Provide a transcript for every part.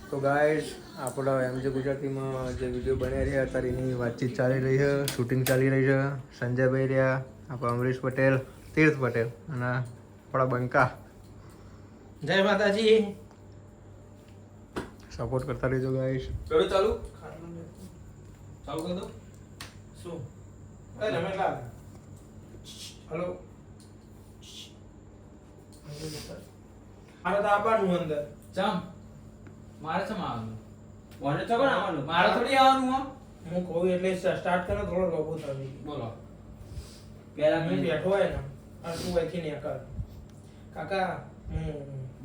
તો ગાઈસ આપણા એમજે ગુજરાતીમાં જે વિડીયો બની રહ્યા અત્યારે એની વાતચીત ચાલી રહી છે, શૂટિંગ ચાલી રહી છે. સંજયભાઈ રહ્યા, આપણા અમરીશ પટેલ, તીર્થ પટેલ અને આપણા બંકા. જય માતાજી. સપોર્ટ કરતા રહેજો ગાઈસ. ચાલુ ચાલુ કરી દો. શું એ રમેશલા હેલો મારે તો આવવાનું અંદર ચમ મારે ચમ આવવાનું? મને તો કોણ આવવાનું? મારે થોડી આવવાનું હો. હું કહું એટલે સ્ટાર્ટ કરો થોડો લોબો થાવી બોલો. પેલા મેં બેઠો હોય ને અને તું અહીંથી ને કર કાકા હું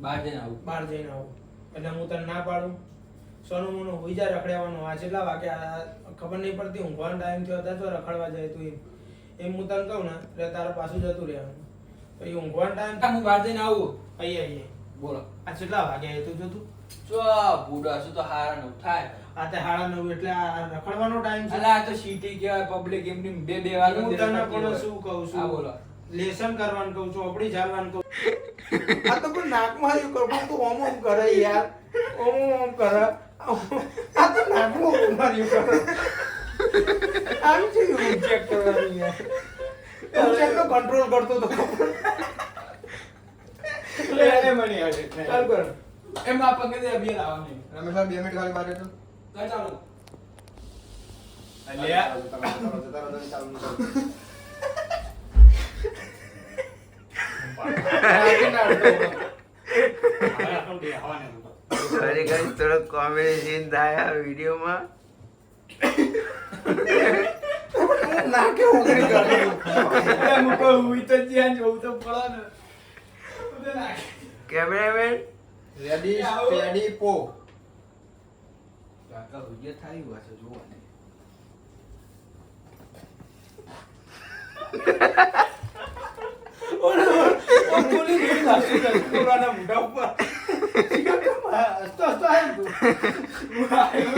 બહાર જઈને આવું. બહાર જઈને આવું એટલે હું તને ના પાડું. સોનું મોનું હોઈ જાય રખડવાનું. આ કેટલા વાગ્યા ખબર નહીં પડતી, ઊંઘવાનો ટાઈમ થયો હતા તો રખડવા જાય તું એમ હું તને કહું ને એટલે તારે પાછું જતું રહેવાનું. પછી ઊંઘવાનો ટાઈમ હું બહાર જઈને આવું. અહીંયા બોલો. આ કેટલા વાગ્યા એ તું જોતું ચો બુડા છું તો હારા ન થાય. આ તે 9:30 એટલે આ રખડવાનો ટાઈમ છે. અલા આ તો સિટી કહેવાય, પબ્લિક એમની બે વાગે હું તને પણ શું કહું હા છું બોલો. લેસન કરવાનું કહું છું, આપણી ચાલવાનું કહું આ તો પણ નાકમાં આવ્યું કર તું ઓમ ઓમ કરે યાર, ઓમ ઓમ કરે આ તો નાકમાં ઓમ માર્યું કરે આમ છે ચેક કરવાની યાર. હું ચેકનો કંટ્રોલ કરતો તો લે મને આવે. ચાલ કર એમાં પગે દે બે લાવવાની. રમેશ 2 મિનિટ ખાલી બહાર રહેજો. ચાલો. અરે ગાઈસ થોડો કોમેડી સીન થાય આ વિડીયોમાં. નાકે ઓગળી કરે મુકો હુઈ તો જ્યાં જોઉં તો પડો ને. ઉદે નાખ. કેમેરામેન રેડી સ્ટેડી પો. કાકા હુઈ થાય વાસે જોવા ને. ઓન બોલી ગઈ લાસી કોરાના મુઢા ઉપર હસતો હસતો આવ્યો તું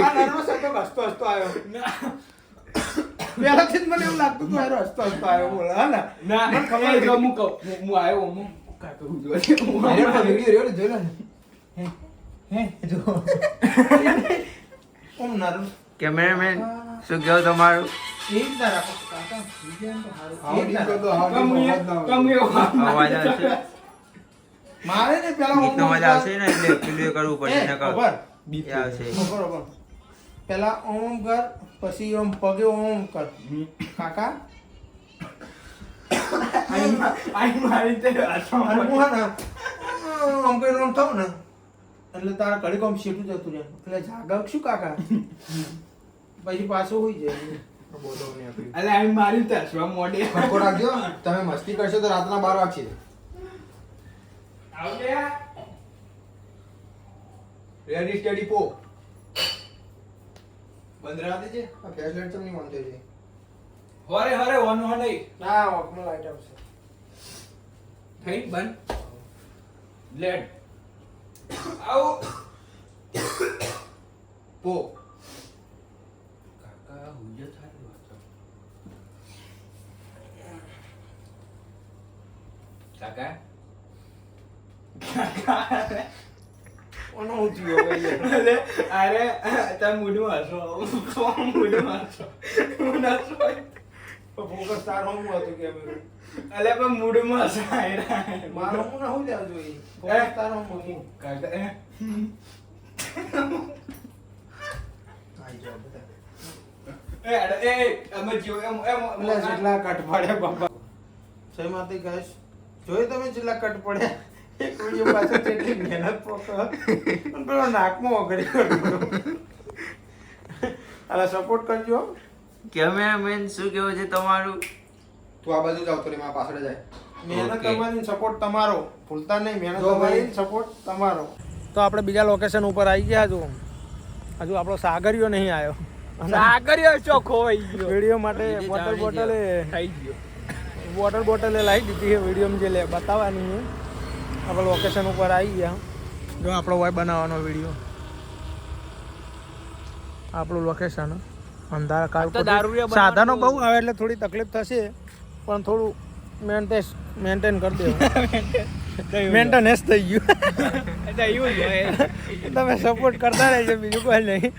આ નર્વસ હતો હસતો આવ્યો પહેલાથી જ મને એવું લાગતું તું હારો હસતો આવ્યો બોલ હા ને ના મને ખબર એ જો હતી. હું આવ્યો હું કાકા હું જોવા. અરે પણ વિડિયો જોઈ લો ને. હે જો ઓમ નર્વ કેમેરામેન શું કહો તમારું? એક તારા કાકા વિજયન તો હારું આવો ડીલ કરતો આવો અવાજ આવશે? મારે ને પેલા ગીતનો મજા આવશે ને એટલે પેલું એ કરવું પડશે નકર ખબર એ આવશે. બરોબર પેલા ઓમ કર પછી ઓમ પગે ઓમ કર કાકા આઈ મારી તે આસમા અને હું હા ને આમ કઈ ઓમ થાવ ને એટલે તારા ઘડીક આમ સીટું જતું રહે એટલે જાગવ શું કાકા પછી પાછું હોઈ જાય બોલો ને આપી. અલે આઈ મારી તે આસમા મોડે ખબર રાખજો, તમે મસ્તી કરશો તો રાતના 12 વાગશે. આવજે. રેડી સ્ટેડી પો. બંધ રહેવા દેજે. આ ફ્લેશ લાઈટ તો નહીં ઓન થઈ જાય. હરે ઓન નહીં ના ઓકમાં લાઈટ આવશે થઈ બંધ લેટ આવો. પો. કાકા હુજે થાય વાતો. કાકા ઓનો હું થયો ભાઈ અરે તમે મૂડમાં હસો મૂડમાં હસો હું નસો ફોકસ તારો હું હતું કે અમે અલે પણ મૂડમાં હસો મારો હું ના હું લેવા જોઈએ ફોકસ તારો હું હતું કાકા આઈ જાઓ બધા. અમે જીવ એમ એટલે જેટલા કટ પડ્યા બાપા જય માતા ગાઈસ જોઈ તમે જેટલા કટ પડ્યા એક વિડિયો પાછળ જેટલી મહેનત પોકો પણ પેલો નાકમાં ઓગળી ગયો અલા સપોર્ટ કરજો કેમેરામેન શું કહેવું છે તમારું? તું આ બાજુ જ આવતો રે, મારા પાછળ જાય. મહેનત Okay. કરવાની સપોર્ટ તમારો ભૂલતા નહીં મહેનત જો ભાઈ. કરવાની સપોર્ટ તમારો તો આપણે બીજા લોકેશન ઉપર આવી ગયા હજુ આપણો સાગરિયો નહીં આવ્યો સાગરિયો ચોખ્ખો હોય ગયો વિડીયો માટે બીજી બોટલ ચાલની થઈ ગયો બોટલે લાવી દીધી છે વિડીયો જે લે બતાવવાની છે આપણે લોકેશન ઉપર આવી ગયા જો આપણો વાય બનાવવાનો વિડીયો આપણું લોકેશન અંધારા કાલ સાધનો બહુ આવે એટલે થોડી તકલીફ થશે પણ થોડું મેન્ટેન કરી દેવું મેન્ટેનન્સ થઈ ગયું એટલે એવું જ હોય તમે સપોર્ટ કરતા રહેજો બીજું કોઈ નહીં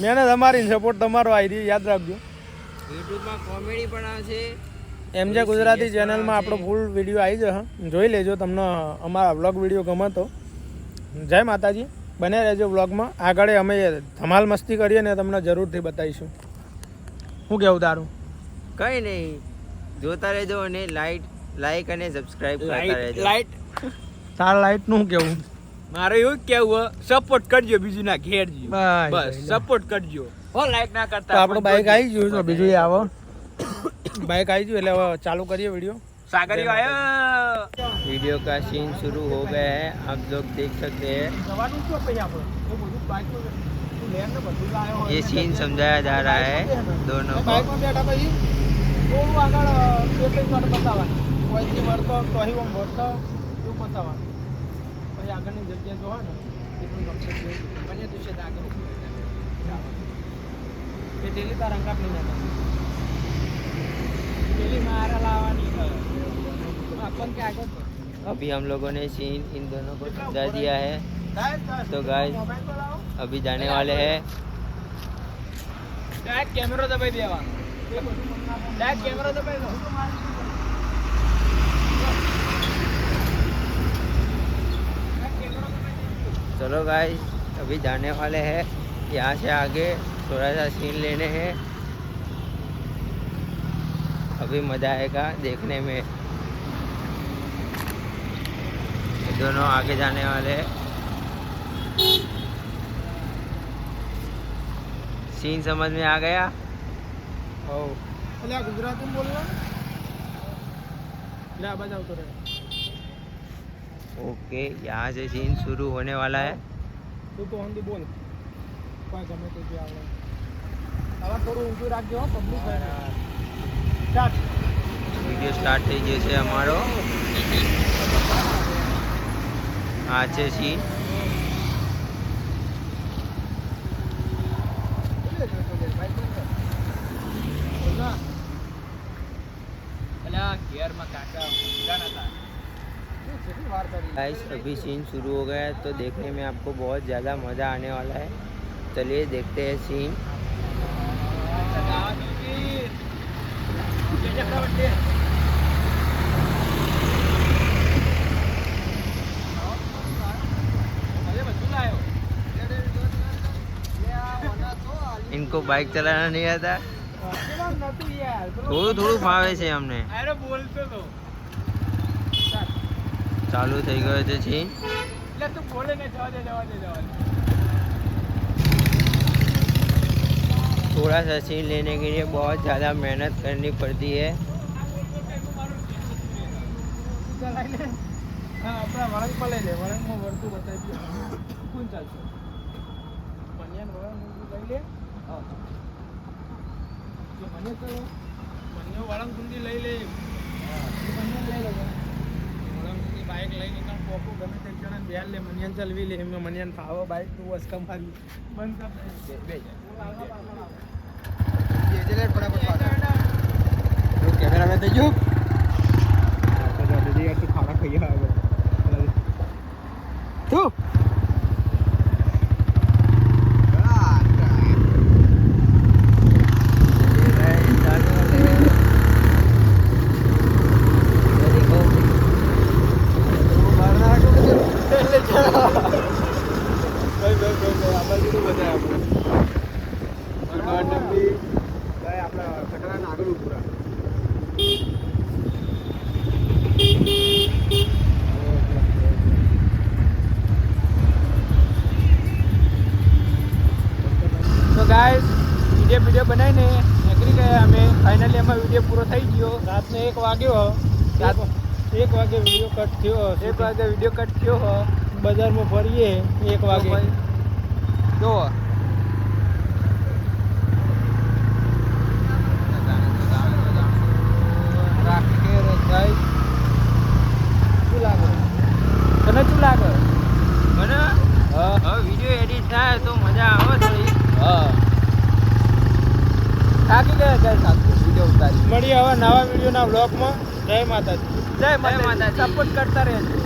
મહેનત અમારી સપોર્ટ તમારો આવી રહી યાદ રાખજો યુટ્યુબમાં કોમેડી પણ આવશે. એમજે ગુજરાતી ચેનલમાં આપણો ફૂલ વિડીયો આવી જશે જોઈ લેજો તમને અમારા વ્લોગ વિડીયો ગમે તો જય માતાજી બને રહેજો વ્લોગમાં આગળ અમે ધમાલ મસ્તી કરીએ ને તમને જરૂરથી બતાવીશું શું કેવું તારું કઈ નહીં, જોતા રહેજો અને લાઈક અને સબસ્ક્રાઇબ કરતા રહેજો. લાઈટ તારા લાઈટનું શું કેવું મારે એવું જ કેવું સપોર્ટ કરજો, બીજું ના ઘેરજો, બસ બસ સપોર્ટ કરજો હો, લાઈક ના તો કરતા આપણું બાઈક આવી ગયું તો બીજું એ આવો બાઈક આવી ગયું એટલે હવે ચાલુ કરીએ વિડીયો સાગરીઓ આયો वीडियो का सीन शुरू हो गया है, आप लोग देख सकते हैं. જવાનું શું પછી આપણે એ બધું બાઈકનું લેન ને બધું લાવ્યો હોય ये सीन समझाया जा रहा है दोनों को. બાઈકમાં બેઠા પછી થોડું આગળ એટલી વાર બતાવવાનું કોઈથી વળતો તોહી ઓમ વળતો એવું બતાવવાનું પછી આગળની જગ્યા જો હોય ને એટલું કમ્પ્લીટ મને દિવસે આગળ એ ડેલી તાર અંગાત નહીં જતા ડેલી મારા લાવવાની अपन क्या आगे अभी हम लोगों ने सीन इन दोनों को समझा दिया है, तो गाइस अभी जाने वाले हैं. डायरेक्ट कैमरा दबाई देवा, डायरेक्ट कैमरा दबाई दो. चलो गाइस अभी जाने वाले हैं, यहाँ से आगे थोड़ा सा सीन लेने हैं. अभी मज़ा आएगा देखने में. दोनों आगे जाने वाले हैं. सीन समझ में आ गया. अरे गुजराती में बोलना ले आवाज आवतो रहे ओके, यहाँ से सीन शुरू होने वाला है. तू तो हिंदी बोल कोई गमे ते जे आवडे આવા થોડું ઊંચું રાખજો પબ્લિક સ્ટાર્ટ वीडियो स्टार्ट થઈ ગયો છે અમારો. આ છે સીન. અલા ઘેર માં કાકા ગાના હતા. गाइस अभी सीन शुरू हो गया है, तो देखने में आपको बहुत ज़्यादा मज़ा आने वाला है. चलिए देखते हैं सीन. इनको बाइक चलाना नहीं आता, થોડું થોડું ફાવે છે અમને. અરે બોલતો તો ચાલુ થઈ ગયો છે સીન. એટલે તું બોલે ને જવા દે थोड़ा सा सीन लेने के लिए बहुत ज़्यादा मेहनत करनी पड़ती है. હા આપણા વળંગમાં લઈ લે વળંગમાં વળતું બતાવી દે કોણ ચાલશે મનિયાન વળંગ લઈ લે હા જો મનિયા તો મનિયો વળંગ ગુંડી લઈ લે મનિયાન લઈ લે વળંગ ગુંડી બાઈક લઈ નીકળ પોપો ગમે તે જણા બેલ લે મનિયાન ચલવી લે એમને મનિયાન ફાવો બાઈક તું વસ કમારી બંધ કર બે જે જે લે ફટાફટ જો કેમેરામેન થઈ ગયો દીદી યાર તું ખાના ખાઈ આવે તું ગાઈસ વિડીયો બનાવીને નીકળી ગયા અમે ફાઇનલી અમારો વિડીયો પૂરો થઈ ગયો રાતનો 1 વાગ્યો 1 વાગે વિડીયો કટ થયો 1 વાગે વિડીયો કટ થયો બજારમાં ફરીએ 1 વાગે જો રાખે ગાઈસ શું લાગે તને શું લાગે મને હવે વિડીયો એડિટ થાય તો મજા આવે થોડી. હા થાકી ગયા ગાઈસ સાથે વિડીયો ઉતારી મળીએ હવે નવા વિડીયોના વ્લોગમાં જય માતાજી. જય માતાજી. સપોર્ટ કરતા રહેજો